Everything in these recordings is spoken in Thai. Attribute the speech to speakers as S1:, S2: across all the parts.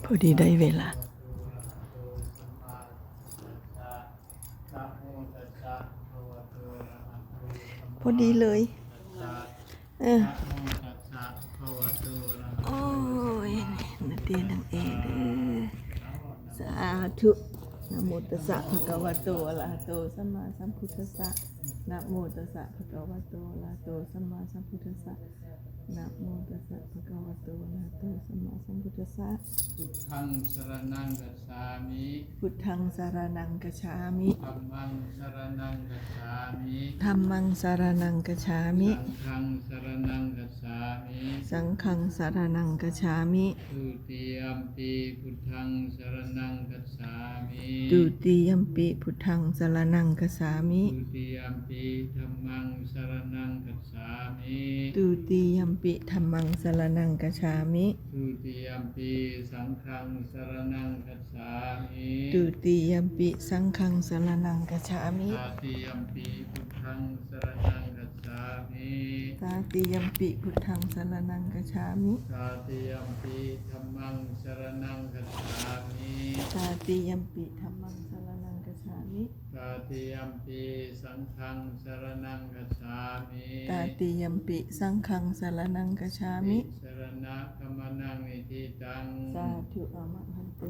S1: พอดีได้เวลาพอดีเลยโอ้ยนาเตียนางเอกเด้อสาธุนะโมตัสสะภะคะวะโตอะระหะโตสัมมาสัมพุทธัสสะนะโมตัสสะภะคะวะโตอะระหะโตสัมมาสัมพุทธัสสะนะโมตัสสะภะคะวะโตอะระหะโตสัมมาสัมพุทธัสสะ
S2: พุทธังสรณังคัจฉามิ
S1: พุทธังสรณังคัจฉามิ
S2: ธัมมังสรณังคัจฉามิ
S1: ธัมมังสรณังคัจฉามิ
S2: สังฆังสรณังคัจฉามิ
S1: สังฆังสรณังคัจฉามิ
S2: ทุติยัมปิพุทธังสรณังคัจฉามิ
S1: ดุติยัมปิพุทธังสรณังคัจฉามิ
S2: ทุติยัมปิธัมมังสรณังคัจฉามิ
S1: ดุติยัมปิธัมมังสรณังคัจฉามิ
S2: ทุติยัมปิสังฆังสรณังคัจฉามิ
S1: ดุติยัมปิสังฆังสรณังคัจฉามิ
S2: ตาติยัมปิพุทธังสรณังคัจฉามิ
S1: ตาติยัมปิพุทธังสรณังคัจฉามิ
S2: ตาติยัมปิธัมมังสรณังคัจฉามิ
S1: ตาติยัมปิธัมมังสรณังคัจฉามิ
S2: ตาติยัมปิสังฆังสรณังคัจฉามิ
S1: ตาติยัมปิสังฆังสรณังคัจฉามิ
S2: สรณะคัมมนังนิธิตัง
S1: สาธุอามะหันเต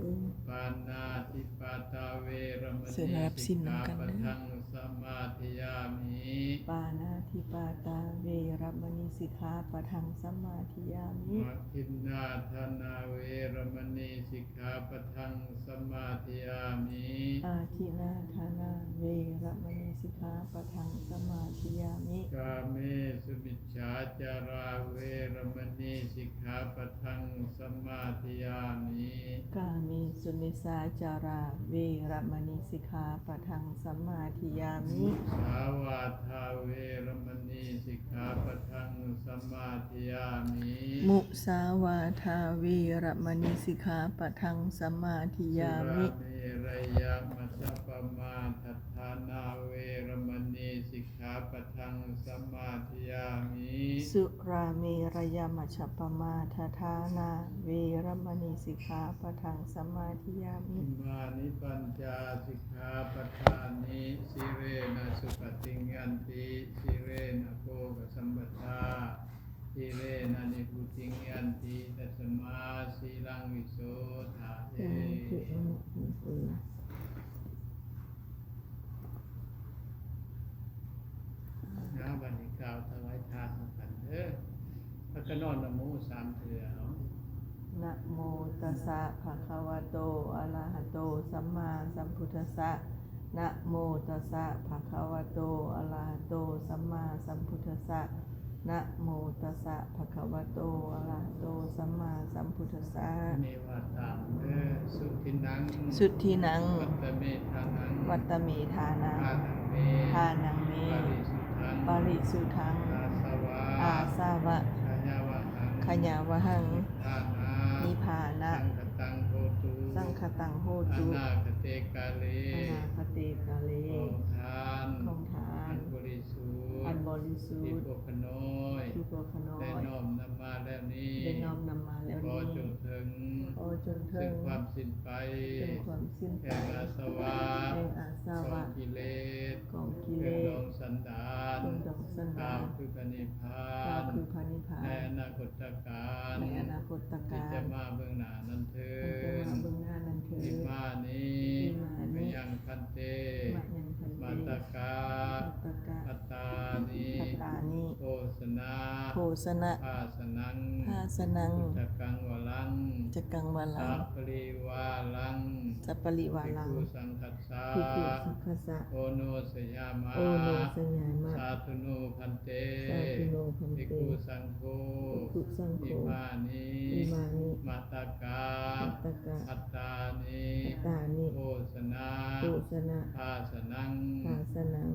S2: ปานาติปาตาเวรม
S1: เสร็
S2: ณี
S1: จแล้วสิ้
S2: สิ
S1: น
S2: กขา
S1: นำกัน
S2: ปะ
S1: เด้อ
S2: ทังสมาธิยามิ
S1: ปานาธิปาตาเวรมณีสิกขาปะทังสมมาธิยามิ
S2: มัคคินนาธนาเวรมณีสิกขาปะทังสมาธิยามิ
S1: อาทินาธานาเวรมณีสิกขาปะทังสมาธิยามิ
S2: กาเมสุมิจฉาจาราเวรมณีสิกขาปะทังสมาธิยามิ
S1: กามิสุมิสาจาราเวรมณีสิกขาปะทังสมาธิยามิ
S2: สาวาทาเวรมณีสิกขาปะทังสมาธิยามิ
S1: มุสาวาทาเวรมณีสิกขาปะทังสมาธิยามิ
S2: สุราเมรยะมัชฌปมาทัฏฐานาเวรมณีสิกขาปะทังสมาธิยามิ
S1: สุราเมรยมัชฌปมาทฐานาเวรมณีสิกขาปะทังสมาธิยามิ
S2: อิมานิปัญจสิกขาปทานิสิเรนะสุปฏิยันติสิเรนะโภคสัมปทาสิเรนะนิพุติยันติตัสมาสีลังวิโสทาเตนะบัดนี้กล่าวถวายทานกันเด้อพระกนอนนะโมสามเถื่อเอา
S1: นะโมตัสสะภะคะวะโตอะระหะโตสัมมาสัมพุทธัสสะนะโมตัสสะภะคะวะโตอะระหะโตสัมมาสัมพุทธัสสะนะโมตัสสะภะคะวะโตอะระหะโตสัมมาสัมพุทธัสสะ
S2: เมวาตามเด้อสุทินัง
S1: สุทธินัง
S2: วัตตเมธานัง
S1: วัตตเมธานัง
S2: อานังเม
S1: ทานังเม
S2: ปาริสุทธัง
S1: ปริสุทธัง
S2: อาสวะ
S1: อาสาวะ
S2: ขญาวะหัง
S1: ขญาวหัง
S2: ทานา
S1: นิพพานะ
S2: สังคตังโหตุ
S1: สังคตังโห
S2: อ
S1: ตุ
S2: นาคเตกาเล
S1: อนาคเตกาเล
S2: ของทาน
S1: ของทา
S2: อั
S1: น
S2: นบริสุท
S1: อัน
S2: ธิ์
S1: บริสุ
S2: ที่
S1: ทธิ์
S2: พวกขน้อย
S1: ที่ตัวขน้อ
S2: ได้
S1: ย
S2: น้อมนำมาแล้วนี้
S1: ได้น้อมนำมาแล้ว
S2: ขอจ
S1: นี้
S2: งถึง
S1: ขอจนถึ
S2: ซึ่ง
S1: ง
S2: ความสิ้นไป
S1: ถึงความสิ้นไป
S2: แห่งอาสวะ
S1: แห่งอาส
S2: ข
S1: วะ
S2: องกิเลส
S1: ของกิ
S2: เค
S1: เล
S2: รื่องด
S1: ส
S2: องสันดาน
S1: เครื่องดองสันดาน
S2: ข้าวคือพระนิพพา
S1: ข้าน คือพระนิพพา
S2: ใน
S1: น
S2: อนาคตการ
S1: ในอนาคต
S2: ที่
S1: การ
S2: จะมาเบื้องหน้านั้นเถิ
S1: มันจะ
S2: ด
S1: มาเบื้องหน้านั้นเถิ
S2: นิ
S1: ด
S2: มานี้
S1: นิมมานิ
S2: มยังพันเต
S1: มะยังพันเต
S2: มาตกา
S1: มัตตะ
S2: อัตตานิ
S1: พัตตานิ
S2: โฆษณา
S1: โภสนะ
S2: ภาสนัง
S1: ภาสนัง
S2: จักกังวลัง
S1: จักกังวาลั
S2: สั
S1: ง
S2: พปริวาลัง
S1: สัปปริวา
S2: ภิก
S1: ลัง
S2: ขุสังคัสสะ
S1: ภิกขุสังฆสสะ
S2: โอโนสยามา
S1: โอโนสยามะ
S2: สาธุโนพันเต
S1: สาธุโนพันเต
S2: ภิกขุสังโฆ
S1: ภิกขุสังโฆ
S2: อิมานิ
S1: อิมานิ
S2: มัตตกา
S1: มัตตกะ
S2: อัตตานิ
S1: อัตตานิ
S2: โฆษณา
S1: โภสนะ
S2: ภาสนัง
S1: ภาสนัง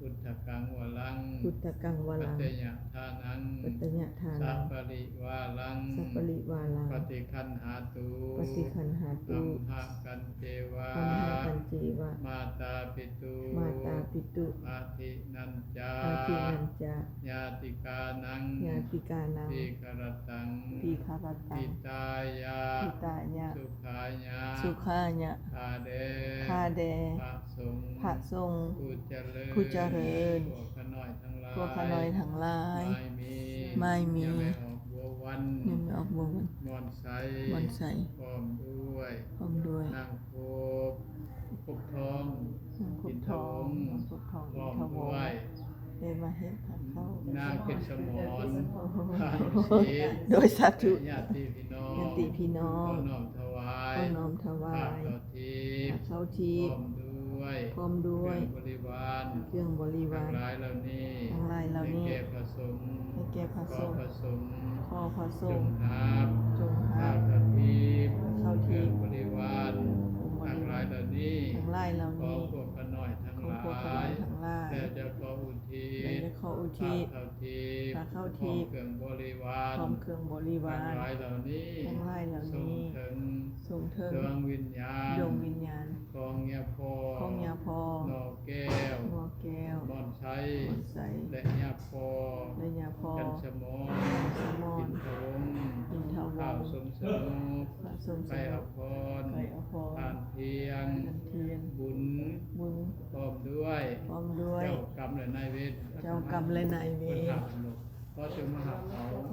S2: พุทธกังวลัง
S1: พุทธกังวา
S2: ปัจ
S1: ลัง
S2: จยทานัง
S1: ปัตตยะทา
S2: สั
S1: นั
S2: พ
S1: ง
S2: ปริวาลัง
S1: สัปปริวาลัง
S2: ปฏิ ฏิคันหาตุ
S1: ปฏิคันหา
S2: อั
S1: ตุ
S2: มหะกันเทวา
S1: อัมหากันเจวะ
S2: มาตาปิตุ
S1: มาตาปิตุ
S2: อาทินันจา
S1: อาทินันจา
S2: ญาติกานัง
S1: ญาติกานัง
S2: ปีกรตัง
S1: ปีคารตั
S2: ปิ
S1: ง
S2: ตายา
S1: ปิตายะ
S2: สุขายา
S1: สุขายะ
S2: คาเด
S1: คาเด
S2: พระสงฆ์
S1: พระทรงฆ์
S2: ผู้เจริญ
S1: ผู้เจริญ
S2: พวกขน้อยทั้งหลาย
S1: พวกข้าน้อยทั้งหลาย
S2: ไม่มี
S1: ไม่มี
S2: ยังไม่ออกบัววัน
S1: ยังไม่ออกวงมัน
S2: มอนไซ
S1: วันใส
S2: พร้อมด้วย
S1: พร้อมด้วย
S2: นางโคบคุบทอง
S1: นางคุบทองนางคุบทอง
S2: พ
S1: อิ
S2: ร้อน ม
S1: ทว
S2: ด้
S1: ง
S2: วย
S1: ศ์ได้มาเห็นพระเข้าน
S2: างเกศมร
S1: โอ้โห
S2: ทานศีล
S1: โดยสาธุ
S2: ญาติพี่น้อง
S1: ญาติพี่น้อง
S2: ขอน้อมถวาย
S1: ขอน้อมถวาย
S2: ข้าวเจ้าทิ
S1: พ
S2: พ
S1: ระ
S2: ย์
S1: เข้าทิพย์
S2: พร้อมด้วย
S1: พร้อมด้วย
S2: เครื่องบริวาร
S1: เครื่องบริวาร
S2: ทั้งหลายเหล่านี้
S1: ทั้งหลายเหล่านี้
S2: ให้แก่พระสงฆ์
S1: ให้แก่พระสงฆ์
S2: ขอพระสงฆ์
S1: ขอพระส
S2: จ
S1: ง
S2: ง
S1: ฆ์
S2: รับ
S1: จง
S2: ข้า
S1: หาว
S2: เจ้าทิพย์
S1: เข้า
S2: เค
S1: ทิ
S2: รื่อง
S1: พย์
S2: บริวารทั้งหลายเหล่านี้
S1: ทั้งหลายเหล่า
S2: ขอ
S1: นี้
S2: พวกขน้อยทั้ง
S1: ข
S2: ห
S1: อ
S2: ลา
S1: พวกข้าน้อย
S2: ย
S1: ทั้งหลาย
S2: และจะขออุทิ
S1: และ
S2: ศ
S1: จะขออุทิศ
S2: ข้าทิพย์
S1: พระเข้าทิพย์
S2: เครื่องบริวาร
S1: พร้อมเครื่องบริวา
S2: ทั้ง
S1: ร
S2: หลายเหล่านี้
S1: ทั้งหลายเหล่า
S2: ส่ง
S1: นี้
S2: ถึง
S1: ทรงเทิง
S2: ดวงวิญญาณ
S1: ดวงวิญญาณ
S2: ของยาพอ
S1: ของยาพอ
S2: นอแก้ว
S1: งัวแก้ว
S2: บอนชัย
S1: บอนไส
S2: และยาพอ
S1: และยาพอ
S2: กันชมอ
S1: สมอ
S2: กิ
S1: น
S2: นทง
S1: อินทว
S2: ข้าว
S1: งศ์
S2: สมสนุก
S1: พระสม
S2: ไป
S1: ส
S2: อ
S1: นุก
S2: ภร
S1: ไปอภร
S2: ทานเพียง
S1: นันเทียน
S2: บุญ
S1: บุญ
S2: พร้อมด้วย
S1: พร้อมด้วย
S2: เจ้ากรรมและนายเวร
S1: เจ้ากรรมและนายเวร
S2: คนถามลูกเพราะจึงมาหาเขาเอาม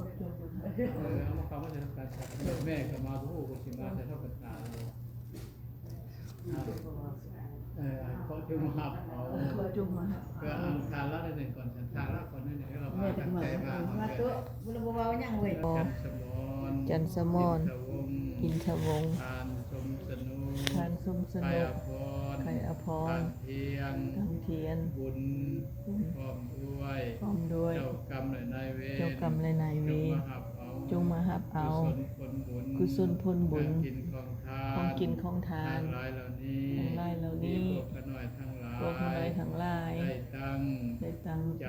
S2: าเขามาจะทำการจัดแม่ก็มาผู้คนที่มาจะเท่ากันตาเพราะจึงมาหาเขา
S1: จุงมา
S2: ก็อังคารละหนึ่งก่อนฉันทางละก่อนหนึ่งเรามาตั้งใจมา
S3: มาตัวบุรุษบ่าวยังเว้ย
S2: จันสมร
S1: จันสมร
S2: อินทวงศ์
S1: อินทวงศ์
S2: ทานสมสนุ
S1: ทานสมส
S2: ไข่
S1: นุ
S2: อก ภร
S1: ไข่อภ
S2: ทาร นเทียง
S1: ทังเทียน
S2: บุญพร้อมด้วย
S1: พร้อมด้วย
S2: เจ้ากรรมและนายเวร
S1: เจ้ากรรมและนายเวรจงมาหับเอา กุศลผลบุญ ของกินของทาน
S2: ทั้งหลายเหล่านี้
S1: ทั้งหลายเหล่านี้
S2: พวกขน้อยทั้งหลาย
S1: พวกข้าน้อยทั้งหลาย
S2: ได้ตั้ง
S1: ได้ตั้ง
S2: ใจ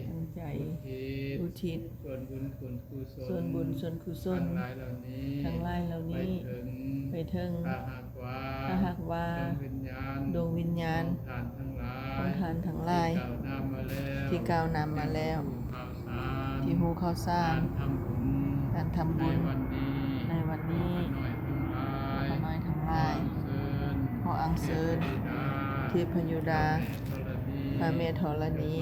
S1: ตั้งใจ
S2: อุทิศ
S1: อุทิศ
S2: ส่วนบุญส่วนกุศล
S1: ส่วนบุญส่วนกุศล
S2: ทั้งหลายเหล่านี้
S1: ทั้งหลายเหล่านี้
S2: ไปถึง
S1: ไปถึง
S2: ถ้าหากว่า
S1: ถ้าหากว่า
S2: ดวงวิญญาณ
S1: ดวงวิญญาณ
S2: ของทานทั้งหลา
S1: ของ
S2: ย
S1: ทานทั้งหลาย
S2: ที่กล่าวนำมาแล้ว
S1: ที่กล่าวนำมาแล้ว
S2: ข่าวสาร
S1: ที่หูข้าวสาร
S2: การทำบุญ
S1: การทำบุญ
S2: ในวันนี้
S1: ในวันนี้
S2: ขอน้อยทั้งหลาย
S1: ข้าน้อยทั้งหลาย ขออัญเชิญ เทพยุดาพระเมธรณี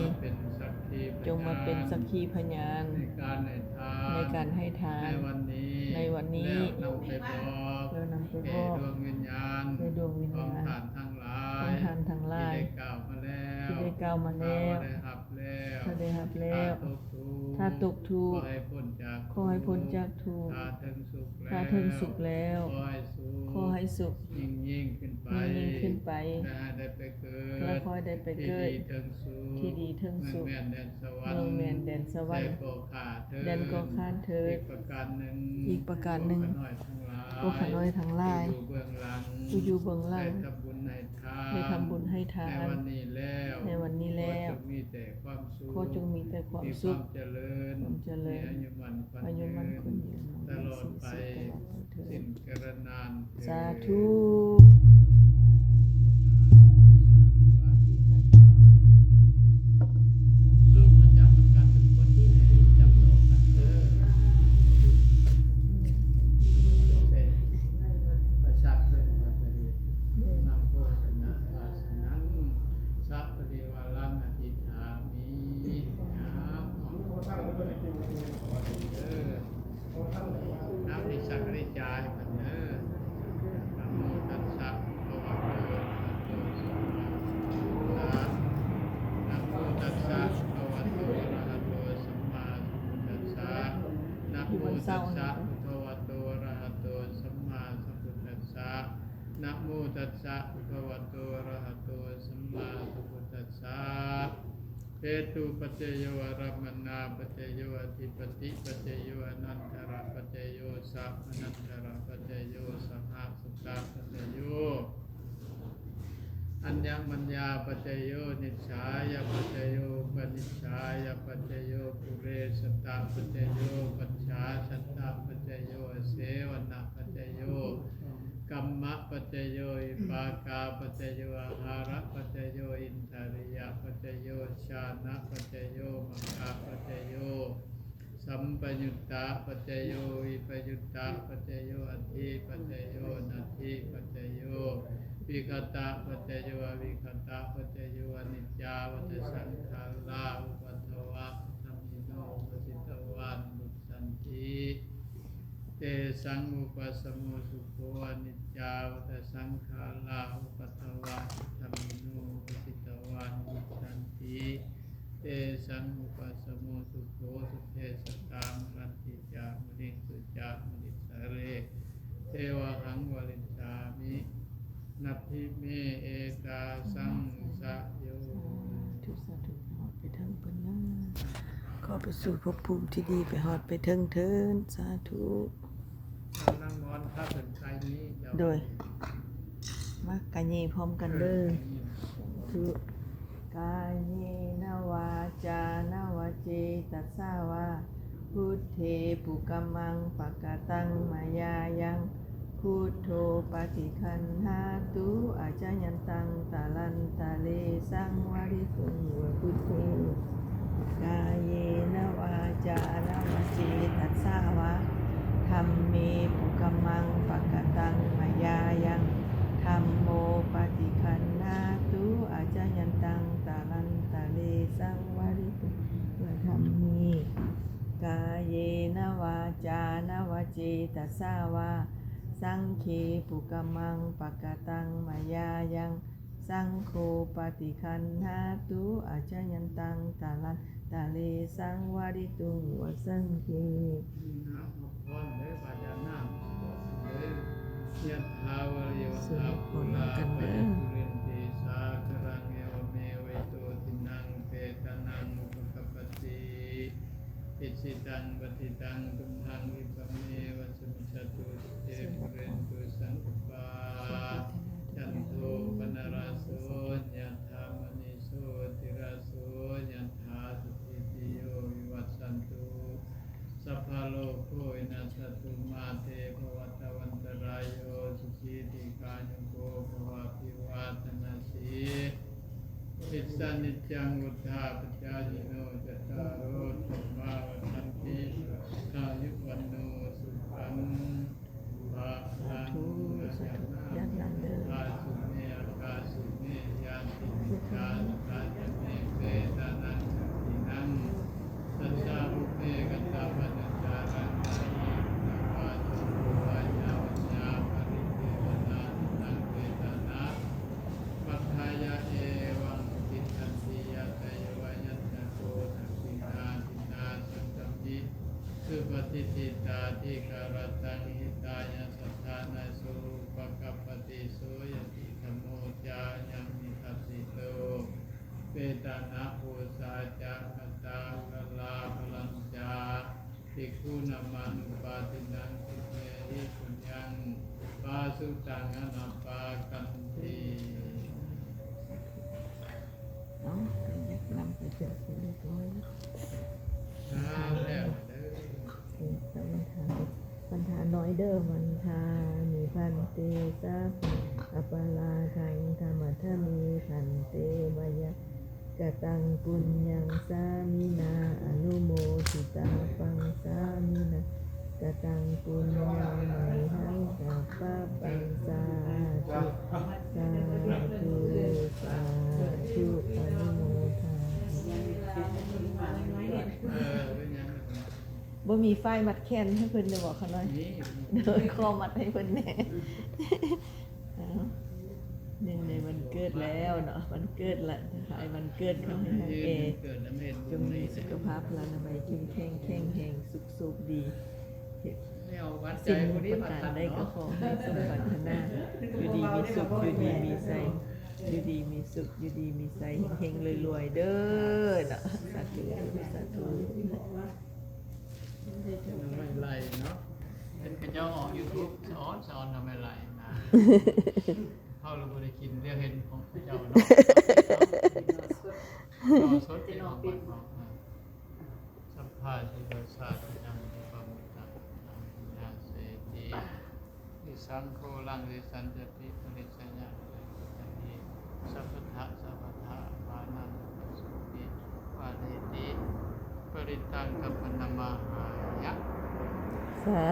S1: จงมาเป็นสักขีพยาน
S2: ในการให้ทาน
S1: ในการให้ทาน
S2: ในวันนี้
S1: ในวันนี้
S2: แล้วนำไปบอก
S1: แล้วนำไปบอก
S2: ดวงวิญญาณ
S1: ในดวงวิญ
S2: ของ
S1: ญาณ
S2: ทานทั้งหลา
S1: ขอย งทานทั้งหลาย
S2: ที่ได้กล่าวมาแล้ว
S1: ที่ได้กล่าวมาแล้ว
S2: ถ้าได้หับแล้ว
S1: ถ้าได้รับแล้ว
S2: ถ้าตกทุกข์
S1: ถ้าตกทุกข์
S2: ขอให้พ้นจาก
S1: ขอให้พ้นจากทุกข์
S2: ถ้าถึงสุขแล้ว
S1: ถ้าถึงสุขแล้ว
S2: ขอให้สุข
S1: ขอให้สุข
S2: ยิ่งขึ้นไป
S1: ยิ่งขึ้นไป
S2: และได้ไปเกิด
S1: และขอให้ได้ไปเกิด ที่ดีถึงสุข
S2: เมืองแม่นแดนสวรร
S1: เมือง
S2: ค์
S1: แมนแดนสวรรค์
S2: ได้โปรดขาดเถิด
S1: แดนก็ข้านเถิด
S2: อีกประการหนึ่ง
S1: อีกประการหนึ่ง
S2: พวกข้าน้อยทั้งหลาย
S1: พวกข้าน้อยทั้งหลาย
S2: อยู่เบื้องหลัง
S1: อยู่เบื้องหลัง
S2: ได้ทำบุญให้ทาน
S1: ได้ทำบุญให้ทาน
S2: ในวันนี้แล้ว
S1: ในวันนี้แล้ว
S2: ขอจงมีแต่ความสุข
S1: ขอจงมีแต่ความ
S2: มี
S1: สุข
S2: เจริญ
S1: ความเจริญ
S2: มีอายุมันขวัญ
S1: อายุมั่นขวัญยื
S2: ยื
S1: น
S2: นตลอดไป
S1: ตลอดไปเถิด
S2: สิ้นกรนานเถิด
S1: สาธุ
S2: เรามาจับมันกันทุกคนจับโลกกันเด้อประชาชนมาปฏินำโภชนะวาสนังสัพพะเทวาลังอธิฐามิน้ำที่สักริจายกันเด้อนะโมตัสสะภะคะวะโตอะระหะโตสัมมาสัมพุทธัสสะนะโมตัสสะภะคะวะโตอะระหะโตสัมมาสัมพุทธัสสะนะโมตัสสะภะคะวะโตอะระหะโตสัมมาสัมพุทธัสสะเหตุปัจเจโยอารัมมนาปัจเจโยอธิปติปัจเจโยอนันตระปัจเจโยสัพอนันตระปัจเจโยสัพพะสุตตะปัจเจโยอัญญมัญญาปัจเจโยนิชฌายปัจเจโยปนิชฌายปัจเจโยปุเรสตตะปัจเจโยปัจฉาสัตตะปัจเจโย เสวนาปัจจโยกัมมะปัจจโยอิปากาปัจจโยอาหาระปัจจโยอินทริยปัจจโยชานะปัจจโยมังคาปัจจโยสัมปยุตตะปัจจโยวิปยุตตะปัจจโยอธิปัจจโยนัตถิปัจจโยวิคตะปัจจโยอวิคตะปัจจโยอนิจจาวัฏสังขาราอุปัฏฐวะธรรมิโนปสิตวันบุสันติเตสังอุปสมโมสุโขอนิจจาวัฏสังขาราอุปัฏฐวะธรรมิโนปสิตวันบุสันติเตสังอุปสมโมสุโขสุเทสตามรันติจามนิสุจามนิสเรเทวหังวริชามินัพพิเมเอกาสังสะโย
S1: ทุกสาธุหอดไปถึงเพิ่นนะขอไปสู่ภพภูมิที่ดีไปหอดไปถึงเถินสาธุ
S2: นั่งนอนถ้าเป็นใครนี้เดี๋ยว
S1: โดยมากายเยพร้อมกันเด้อทุกายเยนวาจานวเจตัสสาวาพุทเทปุกัมมังปะกะตังมายายังพุทโธปฏิคันหาตุอาจายันตังตาลันตาเลสังวริสุงวพุทเทกายเยนวาจานวเจตัสสาวาธัมเมปุกัมมังปะกะตังมายายังธัมโมปฏิคันหาตุอาจายันตังตาลันตาเลสังวริสุงวธัมเมกายเยนวาจานวเจตัสสาวาสังเคปุกัมมังปะกะตังมายายังสังโฆปฏิคันหาตุอาจายันตังตาลันตาเลสังวริตุงวสังเค
S2: นะมพรเลยปัญญานาเลยยัตถาวริยวหาปุราปริปุเรนติสาครังเอวเมวิโตทินังเปตานังอุปกัปปติอิสิตังปฏิตังตุมหังวิปเมวัสมิจตุเตปุเรนตุสังกปาจันโทปนราโสยัตถามณิโสติราโสยัตถาสุขิติโยวิวัสสันตุสัพพะโลกโควินัสตุมาเตภวัตวันตรายโยสุขีติกายุโกภวะภิวาทนาสีอิสานิจจังวุฒาปจายิโนจตารโรธรรมาวันติอายุวันโนสุขังภะลังอาสุเมอาสุเมยานติมิกาตาจเมเปตานังสักขินังสัจจารุเปกัตตาปัญจารังนายินาวาจุโกวาญาวัญญาปริเทวนานังเวทนาปัฏฐายะเอวังติทันติยะตยวายัตโตทักขินาทินาสังกัมมิสุปฏิทิตาทิการตังหิตายะสัทธานาสุปกัปปติโสยติธโมจายังมิทัสสิโตเปตานะโอสาจักตาคลาพลัญจาภิกขุนามานุปาทินังสิเมหิปุญญังปาสุตังอนัปปากันติ
S1: เนาะก็อยากนำไปเจอสิ่งเรียบร้อยแล้ว
S2: แล้วเด้อ
S1: แต่ปัญหาน้อยเด้อมันทามีพันเตสาอปาลาทังธรรมทมีพันเตวายะกตังปุญญังสามินาอนุโมทิตาปังสามินากตังปุญญังไมหังกัปปะปังสาธุสาธุสาธุอนุโมทามิ
S2: เป็นยังไง
S1: บ่มีไฟมัดแขนให้เพิ่นได้บอกเขาหน่อย
S2: นี่
S1: เดินคอมัดให้เพิ่นแหน่เอาเนื่องในวันเกิดแล้วเนาะวันเกิดละนะคะไอ้วันเกิดของให้ทางเอ
S2: เกิดแล้วไม่เห็น
S1: จงมีสุขภาพพลานามัยเข้มแข็งแข็งแรงสุขดีเฮ็ด
S2: ไม่เอาวัดใจ
S1: สิ่ง
S2: คนนี้
S1: ประ
S2: มา
S1: การ
S2: ตัด
S1: ได้ก็
S2: เนาะ
S1: ขอให้สมปรารถนาอยู่ดีมีสุขอยู่ดีมีใจอยู่ดีมีสุขอยู่ดีมีใจเฮงๆรวยๆเด้อเนาะสาธุสาธุ
S2: ไม่ไหลเนาะเป็นกระเจ้าออกยูทูบสอนทำไมไหลนะเข้าเราไม่ได้กินเรียกเห็นของเจ้าเนาะสดที่ออกมาของสัพพะสิโยสาตุยังความมุตตะญาเส สังโฆลังริสันจติปริสัญญาติสัพพะสัพพะปานังสุติวาเลติปริตังกัปปนมหายะ
S1: สา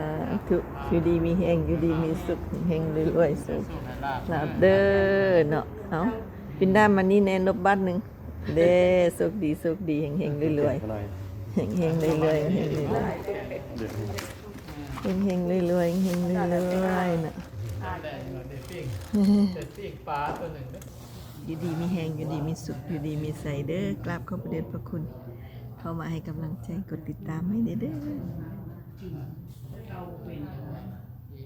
S1: ธุอยู่ดีมีแห่งอยู่ดีมีสุขแห่งรวยๆสุขลาบเด้อเนาะเอาปินด้ามมันนี่แน่นบบัตรหนึ่งเด้สุขดีสุขดีแห่งๆรวยๆแห่งๆรวยๆแห่งๆรวยๆแห่งๆรวยๆแห่งๆรวยๆน่ะ
S2: แดงเด็ดปิ้งเด็ดปิ้งปลาตัวหนึ่ง
S1: อยู่ดีมีแห่งอยู่ดีมีสุขอยู่ดีมีใสเด้อกราบขอบพระเดชพระคุณเข้ามาให้กำลังใจกดติดตามให้เด้อ